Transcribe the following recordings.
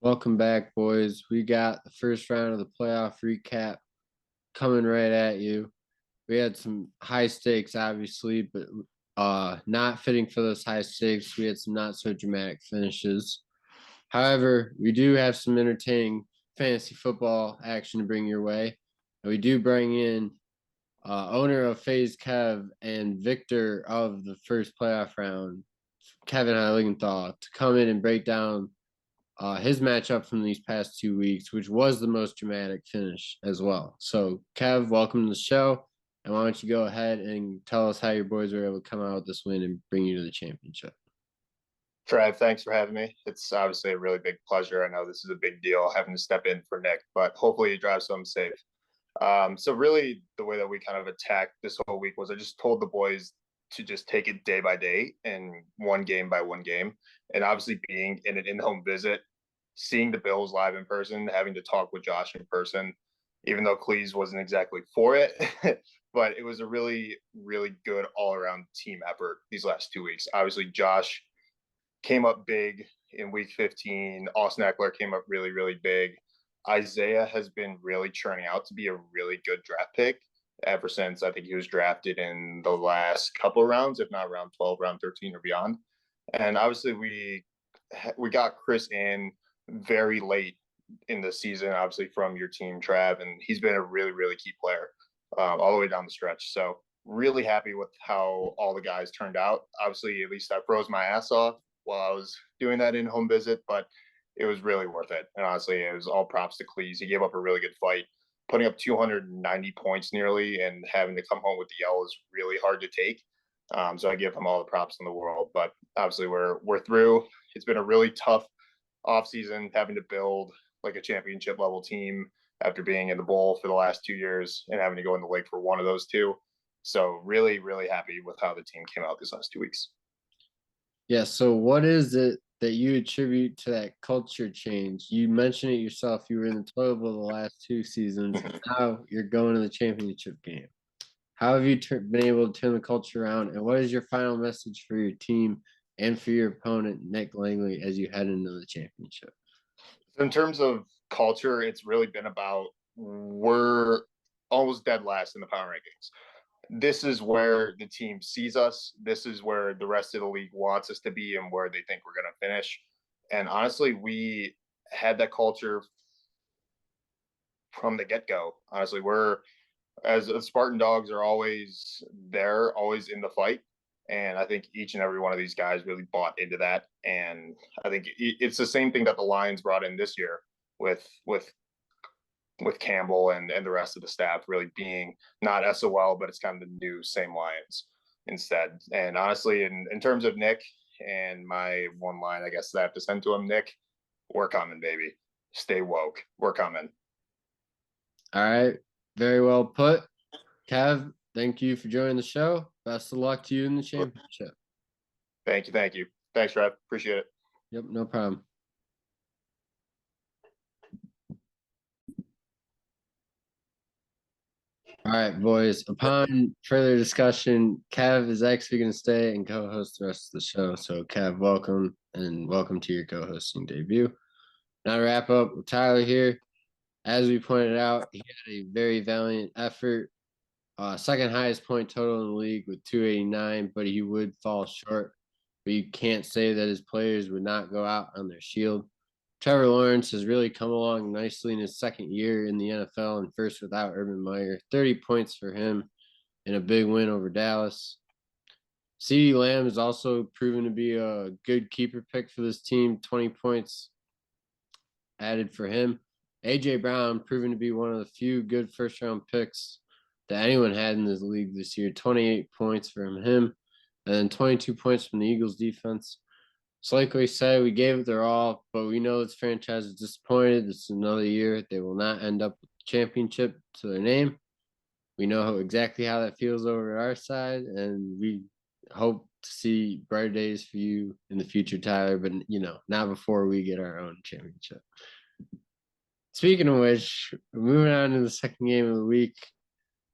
Welcome back, boys. We got the first round of the playoff recap coming right at you. We had some high stakes, obviously, but not fitting for those high stakes. We had some not so dramatic finishes. However, we do have some entertaining fantasy football action to bring your way. And we do bring in owner of FaZe Kev and victor of the first playoff round, Kevin Heiligenthal, to come in and break down his matchup from these past 2 weeks, which was the most dramatic finish as well. So, Kev, welcome to the show. And why don't you go ahead and tell us how your boys were able to come out with this win and bring you to the championship? Trev, thanks for having me. It's obviously a really big pleasure. I know this is a big deal having to step in for Nick, but hopefully you drive something safe. So really the way that we kind of attacked this whole week was I just told the boys to just take it day by day and one game by one game. And obviously being in an in-home visit, seeing the Bills live in person, having to talk with Josh in person, even though Glizz wasn't exactly for it, but it was a really, really good all-around team effort these last 2 weeks. Obviously, Josh came up big in week 15. Austin Eckler came up really, really big. Isaiah has been really churning out to be a really good draft pick ever since I think he was drafted in the last couple of rounds, if not round 12, round 13 or beyond. And obviously we got Chris in very late in the season, obviously from your team, Trav, and he's been a really, really key player all the way down the stretch. So really happy with how all the guys turned out. Obviously, at least I froze my ass off while I was doing that in-home visit, but it was really worth it. And honestly, it was all props to Glizz. He gave up a really good fight, putting up 290 points nearly, and having to come home with the L is really hard to take. So I give him all the props in the world. But obviously, we're through. It's been a really tough offseason, having to build like a championship level team after being in the bowl for the last 2 years and having to go in the league for one of those two. So really, really happy with how the team came out these last 2 weeks. Yeah, so what is it that you attribute to that culture change? You mentioned it yourself. You were in the 12 of the last 2 seasons, and now you're going to the championship game. How have you been able to turn the culture around, and what is your final message for your team and for your opponent, Nick Langley, as you head into the championship? In terms of culture, it's really been about we're almost dead last in the power rankings. This is where the team sees us. This is where the rest of the league wants us to be and where they think we're going to finish. And honestly, we had that culture from the get-go. Honestly, we're as Spartan Dogs are always there, always in the fight. And I think each and every one of these guys really bought into that. And I think it's the same thing that the Lions brought in this year with Campbell and the rest of the staff really being not SOL, but it's kind of the new same Lions instead. And honestly, in terms of Nick and my one line, I guess that I have to send to him, Nick, we're coming, baby. Stay woke. We're coming. All right. Very well put. Kev, thank you for joining the show. Best of luck to you in the championship. Thank you. Thank you. Thanks, Trev. Appreciate it. Yep, no problem. All right, boys. Upon further discussion, Kev is actually going to stay and co-host the rest of the show. So, Kev, welcome, and welcome to your co-hosting debut. Now to wrap up with Tyler here. As we pointed out, he had a very valiant effort. Second highest point total in the league with 289, but he would fall short. But you can't say that his players would not go out on their shield. Trevor Lawrence has really come along nicely in his second year in the NFL and first without Urban Meyer. 30 points for him in a big win over Dallas. CeeDee Lamb is also proven to be a good keeper pick for this team. 20 points added for him. A.J. Brown proven to be one of the few good first-round picks that anyone had in this league this year. 28 points from him, and then 22 points from the Eagles defense. So like we said, we gave it their all, but we know this franchise is disappointed. This is another year. They will not end up with the championship to their name. We know exactly how that feels over at our side, and we hope to see brighter days for you in the future, Tyler, but, not before we get our own championship. Speaking of which, moving on to the second game of the week,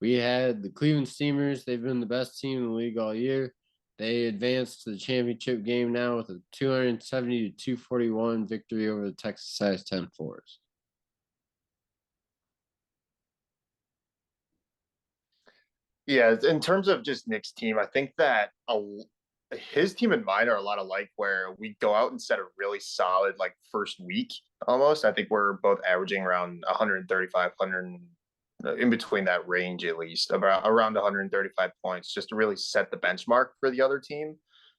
we had the Cleveland Steamers. They've been the best team in the league all year. They advanced to the championship game now with a 270-241 victory over the Texas size 10 fours. Yeah, in terms of just Nick's team, I think that his team and mine are a lot alike where we go out and set a really solid like first week almost. I think we're both averaging around 135, 100 in between that range at least, about around 135 points, just to really set the benchmark for the other team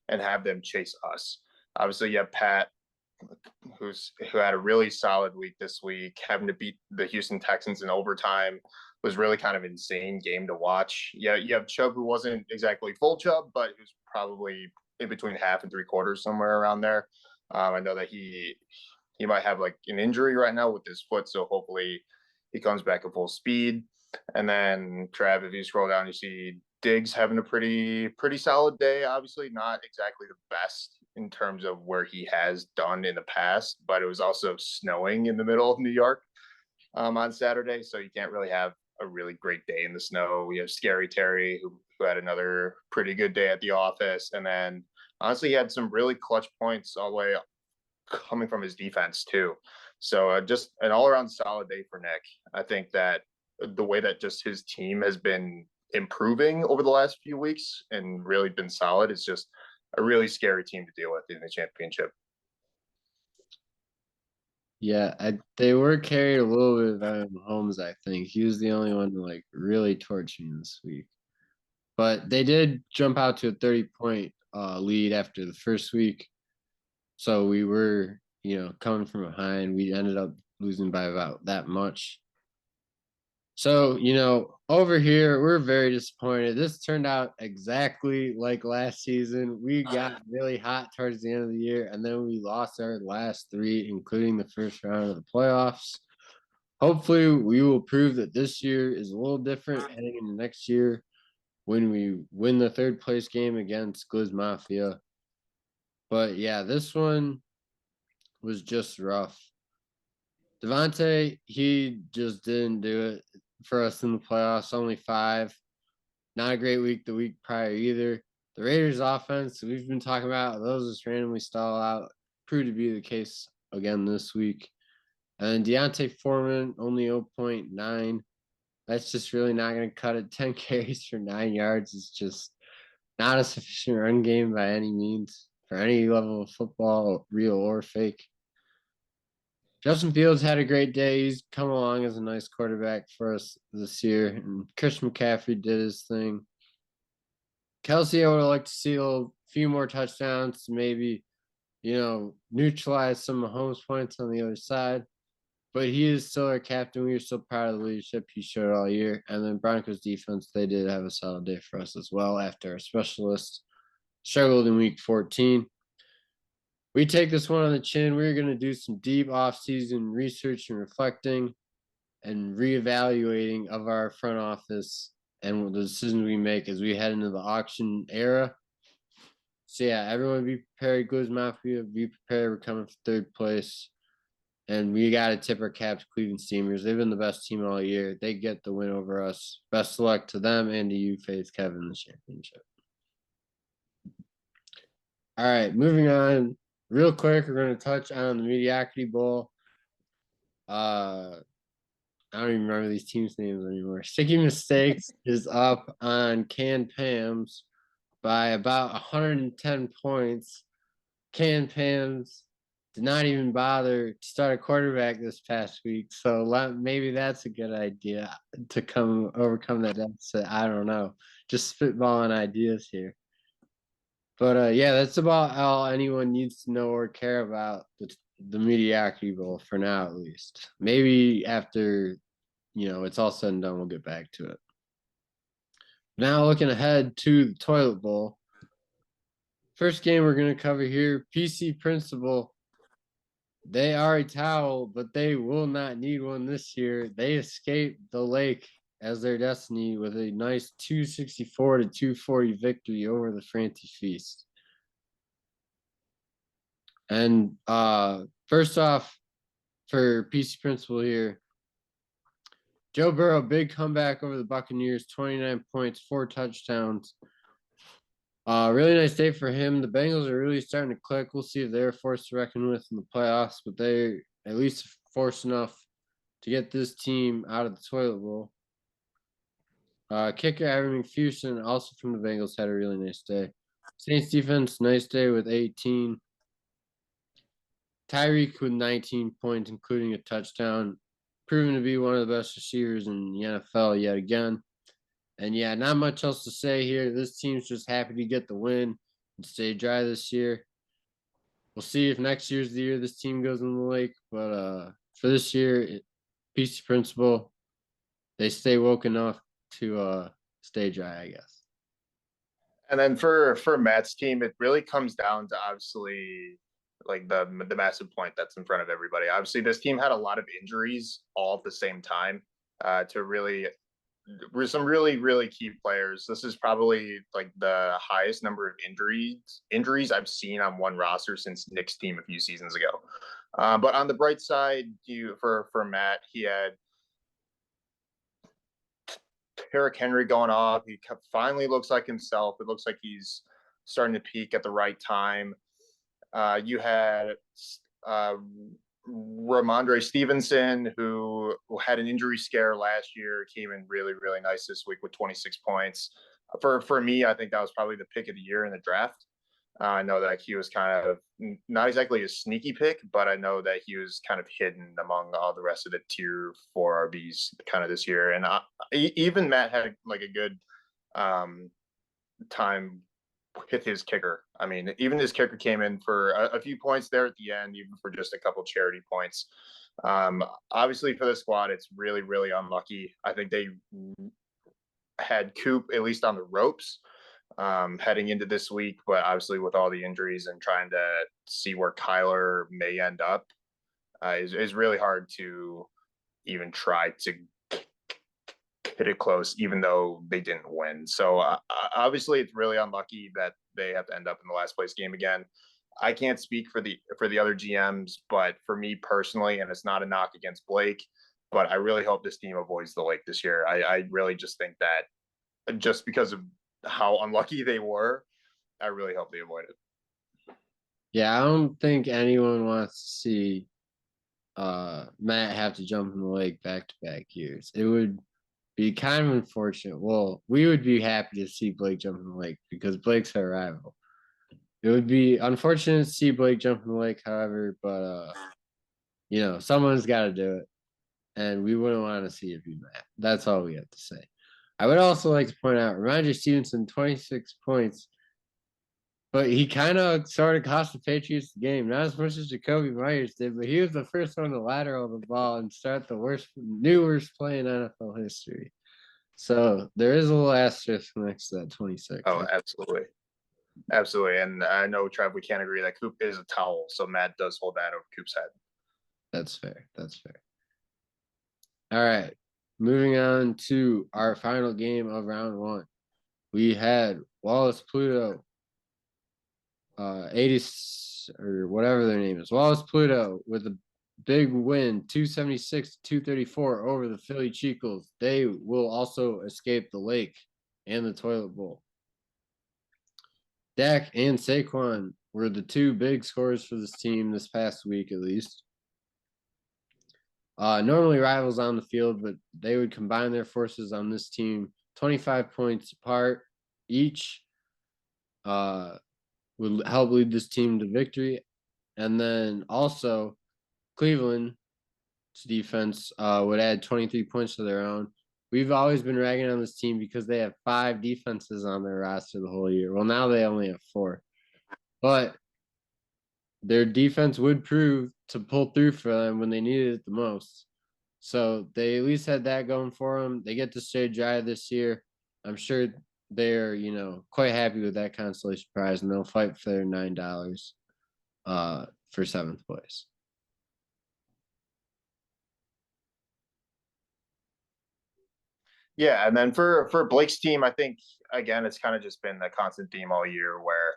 and have them chase us. Obviously, you have Pat, who had a really solid week this week, having to beat the Houston Texans in overtime was really kind of insane game to watch. Yeah, you have Chubb, who wasn't exactly full Chubb, but who's probably in between half and three quarters, somewhere around there. I know that he might have like an injury right now with his foot, so hopefully he comes back at full speed. And then Trav, if you scroll down, you see Diggs having a pretty solid day. Obviously, not exactly the best in terms of where he has done in the past, but it was also snowing in the middle of New York on Saturday, so you can't really have a really great day in the snow. We have Scary Terry, who had another pretty good day at the office, and then honestly, he had some really clutch points all the way up, coming from his defense too. So just an all-around solid day for Nick. I think that the way that just his team has been improving over the last few weeks and really been solid, it's just a really scary team to deal with in the championship. Yeah, they were carried a little bit by Mahomes, I think. He was the only one to like really torch me this week. But they did jump out to a 30-point lead after the first week. So we were, coming from behind. We ended up losing by about that much. So, over here, we're very disappointed. This turned out exactly like last season. We got really hot towards the end of the year, and then we lost our last three, including the first round of the playoffs. Hopefully, we will prove that this year is a little different heading into next year when we win the third place game against Glizz Mafia. But yeah, this one was just rough. Devontae, he just didn't do it for us in the playoffs. Only 5. Not a great week the week prior either. The Raiders offense, we've been talking about, those just randomly stall out. Proved to be the case again this week. And Deontay Foreman, only 0.9. That's just really not going to cut it. 10 carries for 9 yards is just not a sufficient run game by any means for any level of football, real or fake. Justin Fields had a great day. He's come along as a nice quarterback for us this year. And Christian McCaffrey did his thing. Kelsey, I would like to see a few more touchdowns to maybe, neutralize some Mahomes points on the other side. But he is still our captain. We are still proud of the leadership he showed all year. And then Broncos defense, they did have a solid day for us as well after our specialist struggled in week 14. We take this one on the chin. We're going to do some deep off-season research and reflecting and reevaluating of our front office and the decisions we make as we head into the auction era. So yeah, everyone be prepared. Glizz Mafia, be prepared. We're coming for third place. And we got to tip our cap to Cleveland Steamers. They've been the best team all year. They get the win over us. Best of luck to them and to you, FaZe, Kevin, in the championship. All right, moving on. Real quick, we're going to touch on the Mediocrity Bowl. I don't even remember these teams' names anymore. Sticky Mistakes is up on Can Pams by about 110 points. Can Pams did not even bother to start a quarterback this past week, so maybe that's a good idea to overcome that deficit. I don't know. Just spitballing ideas here. But yeah, that's about all anyone needs to know or care about the Mediocrity Bowl for now, at least. Maybe after, it's all said and done, we'll get back to it. Now looking ahead to the Toilet Bowl. First game we're going to cover here, PC Principal. They are a towel, but they will not need one this year. They escaped the lake as their destiny with a nice 264-240 victory over the Francy Feast. And first off, for PC Principal here, Joe Burrow, big comeback over the Buccaneers, 29 points, 4 touchdowns. Really nice day for him. The Bengals are really starting to click. We'll see if they're forced to reckon with in the playoffs, but they at least forced enough to get this team out of the toilet bowl. Kicker Evan McPherson, also from the Bengals, had a really nice day. Saints defense, nice day with 18. Tyreek with 19 points, including a touchdown, proven to be one of the best receivers in the NFL yet again. And yeah, not much else to say here. This team's just happy to get the win and stay dry this year. We'll see if next year's the year this team goes in the lake. But for this year, PC principle, they stay woke enough to stay dry, I guess. And then for Matt's team, it really comes down to obviously like the massive point that's in front of everybody. Obviously, this team had a lot of injuries all at the same time to really some really key players. This is probably like the highest number of injuries I've seen on one roster since Nick's team a few seasons ago. But on the bright side, for Matt, he had Derrick Henry going off. He finally looks like himself. It looks like he's starting to peak at the right time. You had Ramondre Stevenson, who had an injury scare last year, came in really nice this week with 26 points. For me, I think that was probably the pick of the year in the draft. I know that he was kind of not exactly a sneaky pick, but I know that he was kind of hidden among all the rest of the tier 4 RBs kind of this year. And even Matt had like a good time with his kicker. I mean, even his kicker came in for a few points there at the end, even for just a couple charity points. Obviously, for the squad, it's really unlucky. I think they had Coop at least on the ropes heading into this week, but obviously with all the injuries and trying to see where Kyler may end up is really hard to even try to hit it close, even though they didn't win. So obviously it's really unlucky that they have to end up in the last place game again. I can't speak for the other GMs, but for me personally, and it's not a knock against Blake, but I really hope this team avoids the lake this year. I really just think that just because of how unlucky they were, I really hope they avoid it. Yeah, I don't think anyone wants to see Matt have to jump in the lake back-to-back years. It would be kind of unfortunate. Well, we would be happy to see Blake jump in the lake because Blake's our rival. It would be unfortunate to see Blake jump in the lake, however, but someone's got to do it, and we wouldn't want to see it be Matt. That's all we have to say. I would also like to point out, Ramondre Stevenson, 26 points, but he kind of sort of cost the Patriots the game. Not as much as Jacoby Myers did, but he was the first one to lateral the ball and start the worst play in NFL history. So there is a little asterisk next to that 26. Oh, absolutely. Absolutely. And I know, Trev, we can't agree that Coop is a towel, so Matt does hold that over Coop's head. That's fair. All right. Moving on to our final game of round one. We had Wallace Pluto, 80 or whatever their name is. Wallace Pluto with a big win, 276 to 234 over the Philly Cheekles. They will also escape the lake and the toilet bowl. Dak and Saquon were the two big scorers for this team this past week, at least. Normally rivals on the field, but they would combine their forces on this team, 25 points apart each. Would help lead this team to victory. And then also Cleveland's defense would add 23 points to their own. We've always been ragging on this team because they have 5 defenses on their roster the whole year. Well, now they only have 4. But their defense would prove to pull through for them when they needed it the most. So they at least had that going for them. They get to stay dry this year. I'm sure they're, quite happy with that consolation prize, and they'll fight for their $9 for 7th place. Yeah, and then for Blake's team, I think again it's kind of just been the constant theme all year where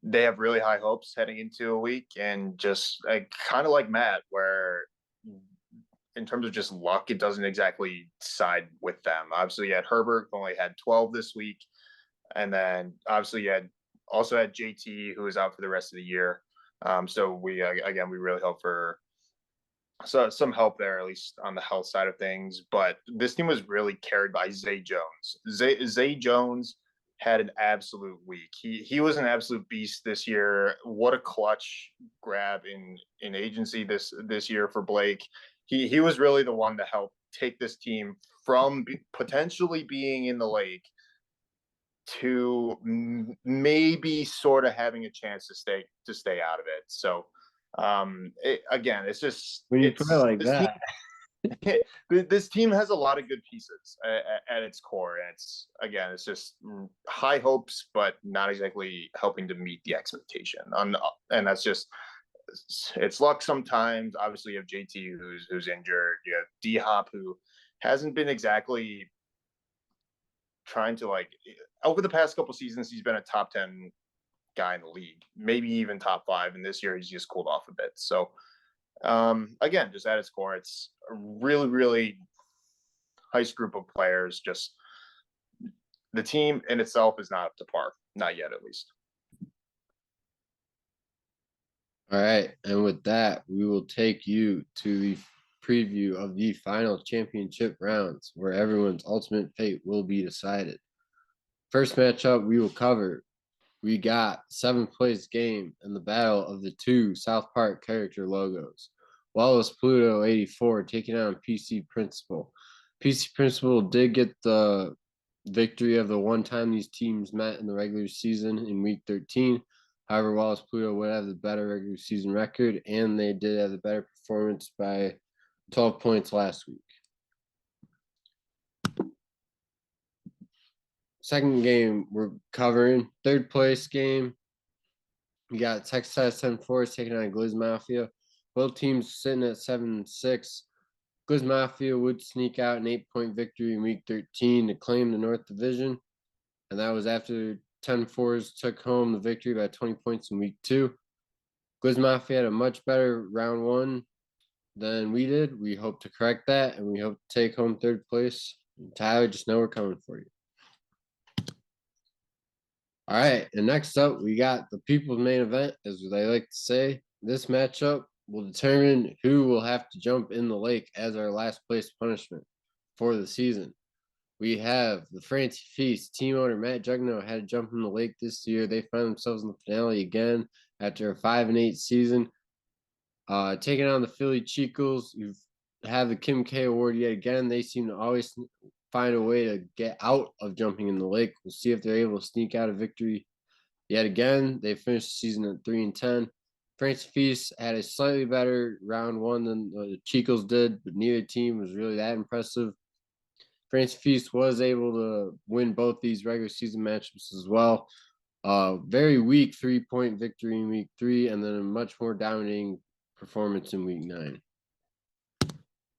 they have really high hopes heading into a week, and just kind of like Matt, where in terms of just luck, it doesn't exactly side with them. Obviously, you had Herbert only had 12 this week, and then obviously you had also had JT, who is out for the rest of the year. So we again, we really hope for some help there, at least on the health side of things. But this team was really carried by Zay Jones. Zay Jones had an absolute week. He was an absolute beast this year. What a clutch grab in agency this year for Blake. He was really the one to help take this team from potentially being in the lake to maybe sort of having a chance to stay out of it. So again, it's just When you put it like that, this team has a lot of good pieces at its core, and it's just high hopes, but not exactly helping to meet the expectation. And that's just it's luck sometimes. Obviously, you have JT who's injured. You have D Hop who hasn't been exactly trying to over the past couple seasons. He's been a top 10 guy in the league, maybe even top 5, and this year he's just cooled off a bit. So again, just at its core, it's a really, really nice group of players. Just the team in itself is not up to par, not yet, at least. all right. And with that, we will take you to the preview of the final championship rounds where everyone's ultimate fate will be decided. First matchup we will cover, we got 7th place game in the battle of the 2 South Park character logos. Wallace Pluto 84 taking on PC Principal. PC Principal did get the victory of the one time these teams met in the regular season in week 13. However, Wallace Pluto would have the better regular season record, and they did have the better performance by 12 points last week. Second game we're covering, 3rd place game. We got Texas 10 Force taking on Glizz Mafia. Both teams sitting at 7-6. Glizz Mafia would sneak out an 8-point victory in week 13 to claim the North Division. And that was after 10 Fours took home the victory by 20 points in week 2. Glizz Mafia had a much better round 1 than we did. We hope to correct that, and we hope to take home 3rd place. And Tyler, just know we're coming for you. All right, and next up, we got the people's main event, as they like to say. This matchup will determine who will have to jump in the lake as our last place punishment for the season. We have the Francy Feast. Team owner Matt Jugno had to jump in the lake this year. They found themselves in the finale again after a 5-8 season. Taking on the Philly Cheekles, who have the Kim K award yet again. They seem to always find a way to get out of jumping in the lake. We'll see if they're able to sneak out a victory yet again. They finished the season at 3-10. Francy Feast had a slightly better round 1 than the Cheekles did, but neither team was really that impressive. Francy Feast was able to win both these regular season matchups as well. Very weak 3-point victory in week 3, and then a much more dominating performance in week 9.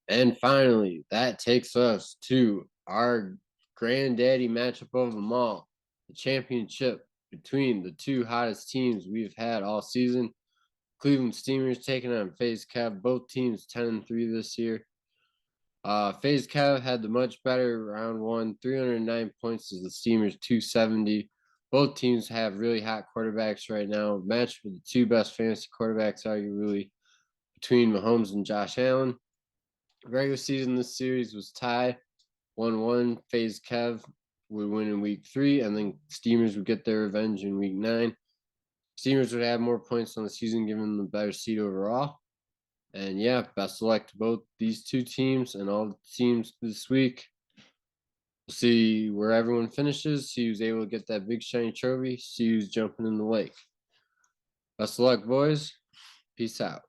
And finally, that takes us to our granddaddy matchup of them all, the championship between the 2 hottest teams we've had all season. Cleveland Steamers taking on FaZe Cav, both teams 10-3 this year. FaZe Cav had the much better round 1, 309 points to the Steamers 270. Both teams have really hot quarterbacks right now. Match with the 2 best fantasy quarterbacks, arguably, between Mahomes and Josh Allen. Regular season, this series was tied 1-1. FaZe Cav would win in week 3, and then Steamers would get their revenge in week 9. Steamers would have more points on the season, giving them the better seed overall. And yeah, best of luck to both these 2 teams and all the teams this week. We'll see where everyone finishes, see who's able to get that big shiny trophy, see who's jumping in the lake. Best of luck, boys. Peace out.